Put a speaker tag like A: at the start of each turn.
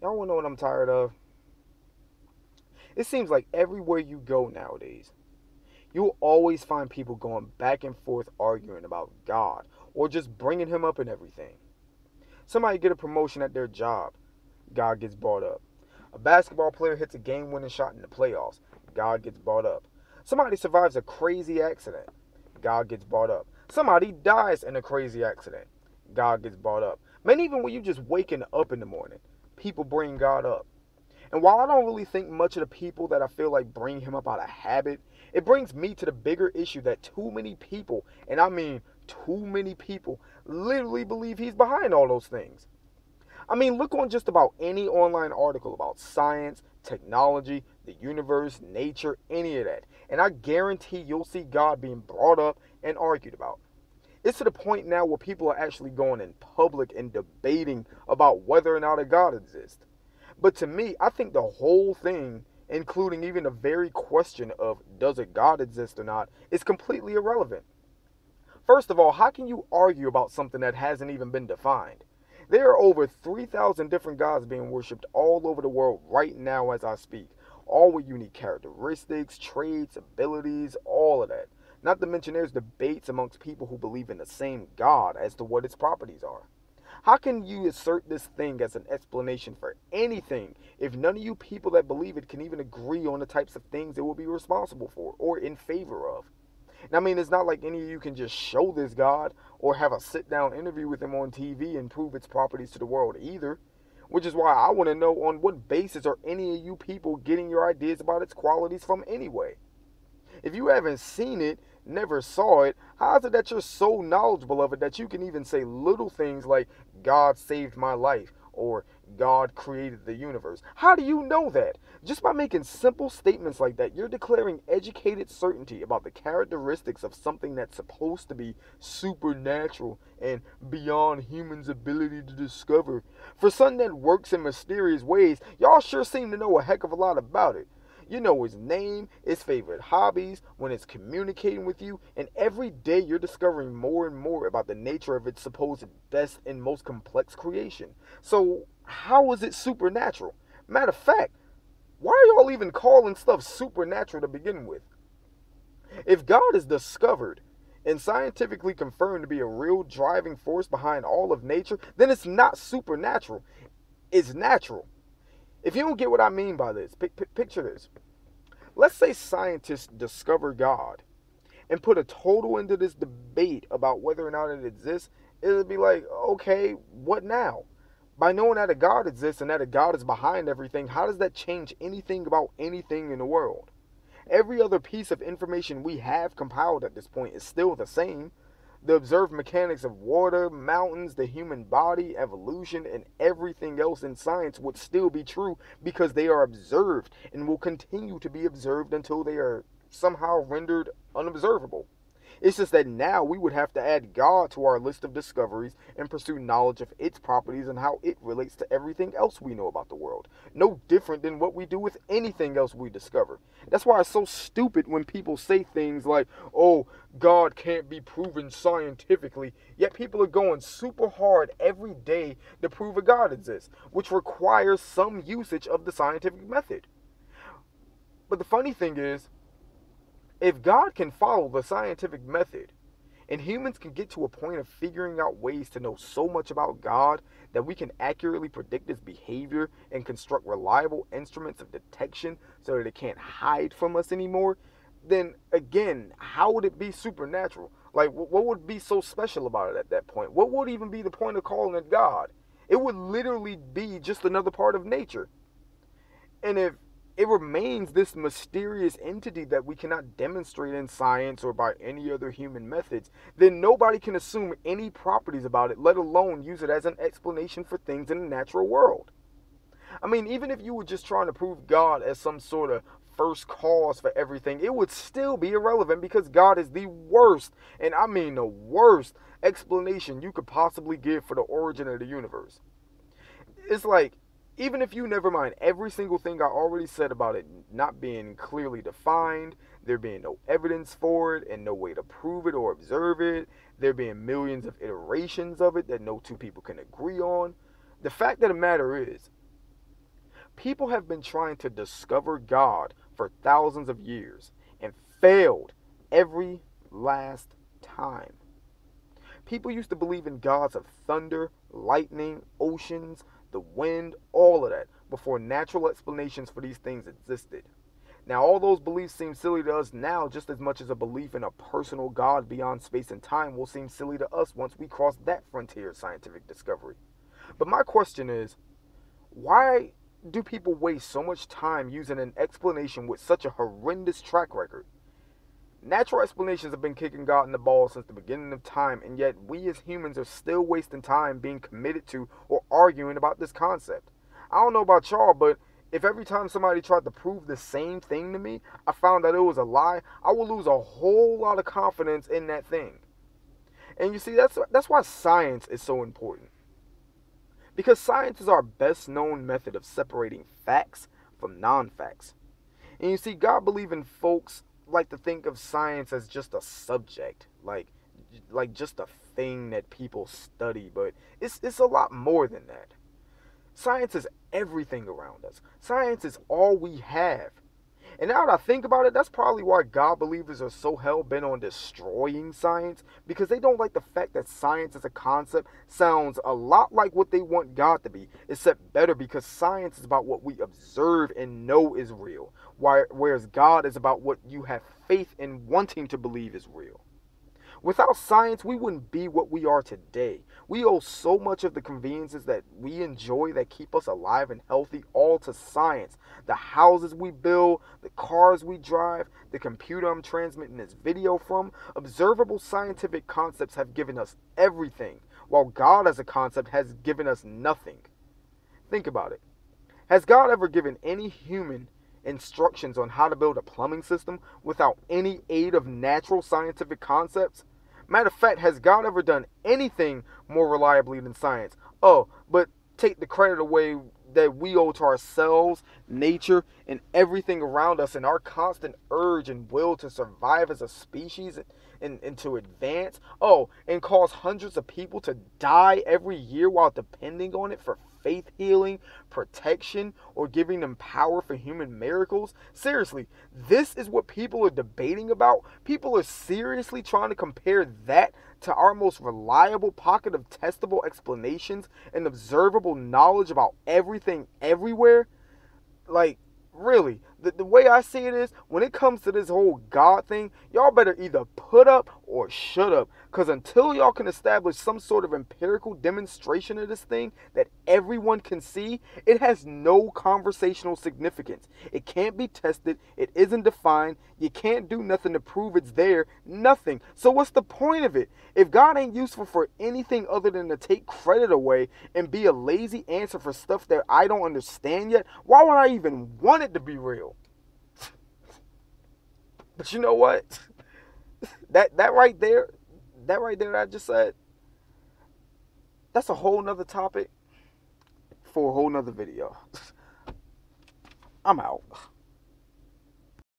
A: Y'all wanna know what I'm tired of? It seems like everywhere you go nowadays, you'll always find people going back and forth arguing about God or just bringing him up in everything. Somebody get a promotion at their job, God gets brought up. A basketball player hits a game winning shot in the playoffs, God gets brought up. Somebody survives a crazy accident, God gets brought up. Somebody dies in a crazy accident, God gets brought up. Man, even when you just waking up in the morning, people bring God up. And while I don't really think much of the people that I feel like bring him up out of habit, it brings me to the bigger issue that too many people, and I mean too many people, literally believe he's behind all those things. I mean, look on just about any online article about science, technology, the universe, nature, any of that, and I guarantee you'll see God being brought up and argued about. It's to the point now where people are actually going in public and debating about whether or not a God exists. But to me, I think the whole thing, including even the very question of does a God exist or not, is completely irrelevant. First of all, how can you argue about something that hasn't even been defined? There are over 3,000 different gods being worshipped all over the world right now as I speak, all with unique characteristics, traits, abilities, all of that. Not to mention there's debates amongst people who believe in the same God as to what its properties are. How can you assert this thing as an explanation for anything if none of you people that believe it can even agree on the types of things it will be responsible for or in favor of? And I mean, it's not like any of you can just show this God or have a sit down interview with him on TV and prove its properties to the world either. Which is why I want to know on what basis are any of you people getting your ideas about its qualities from anyway? If you haven't seen it, never saw it, how is it that you're so knowledgeable of it that you can even say little things like, God saved my life, or God created the universe? How do you know that? Just by making simple statements like that, you're declaring educated certainty about the characteristics of something that's supposed to be supernatural and beyond humans' ability to discover. For something that works in mysterious ways, y'all sure seem to know a heck of a lot about it. You know his name, his favorite hobbies, when it's communicating with you, and every day you're discovering more and more about the nature of its supposed best and most complex creation. So, how is it supernatural? Matter of fact, why are y'all even calling stuff supernatural to begin with? If God is discovered and scientifically confirmed to be a real driving force behind all of nature, then it's not supernatural, it's natural. If you don't get what I mean by this, picture this. Let's say scientists discover God and put a total into this debate about whether or not it exists. It would be like, okay, what now? By knowing that a God exists and that a God is behind everything, how does that change anything about anything in the world? Every other piece of information we have compiled at this point is still the same. The observed mechanics of water, mountains, the human body, evolution, and everything else in science would still be true because they are observed and will continue to be observed until they are somehow rendered unobservable. It's just that now we would have to add God to our list of discoveries and pursue knowledge of its properties and how it relates to everything else we know about the world. No different than what we do with anything else we discover. That's why it's so stupid when people say things like, oh, God can't be proven scientifically, yet people are going super hard every day to prove a God exists, which requires some usage of the scientific method. But the funny thing is, if God can follow the scientific method, and humans can get to a point of figuring out ways to know so much about God that we can accurately predict his behavior and construct reliable instruments of detection so that it can't hide from us anymore, then again, how would it be supernatural? Like, what would be so special about it at that point? What would even be the point of calling it God? It would literally be just another part of nature. And if it remains this mysterious entity that we cannot demonstrate in science or by any other human methods, then nobody can assume any properties about it, let alone use it as an explanation for things in the natural world. I mean, even if you were just trying to prove God as some sort of first cause for everything, it would still be irrelevant because God is the worst, and I mean the worst, explanation you could possibly give for the origin of the universe. It's like, even if you never mind every single thing I already said about it not being clearly defined, there being no evidence for it and no way to prove it or observe it, there being millions of iterations of it that no two people can agree on, the fact of the matter is, People have been trying to discover God for thousands of years and failed every last time. People used to believe in gods of thunder, lightning, oceans, the wind, all of that, before natural explanations for these things existed. Now, all those beliefs seem silly to us now just as much as a belief in a personal God beyond space and time will seem silly to us once we cross that frontier of scientific discovery. But my question is, why do people waste so much time using an explanation with such a horrendous track record? Natural explanations have been kicking God in the balls since the beginning of time, and yet we as humans are still wasting time being committed to or arguing about this concept. I don't know about y'all, but if every time somebody tried to prove the same thing to me, I found that it was a lie, I would lose a whole lot of confidence in that thing. And you see, that's why science is so important. Because science is our best known method of separating facts from non-facts. And you see, God-believing folks like to think of science as just a subject, like just a thing that people study, but it's a lot more than that. Science is everything around us. Science is all we have. And now that I think about it, that's probably why God believers are so hell-bent on destroying science, because they don't like the fact that science as a concept sounds a lot like what they want God to be, except better, because science is about what we observe and know is real, whereas God is about what you have faith in wanting to believe is real. Without science, we wouldn't be what we are today. We owe so much of the conveniences that we enjoy that keep us alive and healthy all to science. The houses we build, the cars we drive, the computer I'm transmitting this video from, observable scientific concepts have given us everything, while God as a concept has given us nothing. Think about it. Has God ever given any human instructions on how to build a plumbing system without any aid of natural scientific concepts? Matter of fact, has God ever done anything more reliably than science? Oh, but take the credit away that we owe to ourselves, nature, and everything around us, and our constant urge and will to survive as a species and to advance. Oh, and cause hundreds of people to die every year while depending on it for faith healing, protection, or giving them power for human miracles. Seriously, this is what people are debating about. People are seriously trying to compare that to our most reliable pocket of testable explanations and observable knowledge about everything everywhere. Like, really, the way I see it is, when it comes to this whole God thing, y'all better either put up or shut up. Because until y'all can establish some sort of empirical demonstration of this thing that everyone can see, it has no conversational significance. It can't be tested. It isn't defined. You can't do nothing to prove it's there. Nothing. So what's the point of it? If God ain't useful for anything other than to take credit away and be a lazy answer for stuff that I don't understand yet, why would I even want it to be real? But you know what? That right there that I just said, that's a whole nother topic for a whole nother video. I'm out.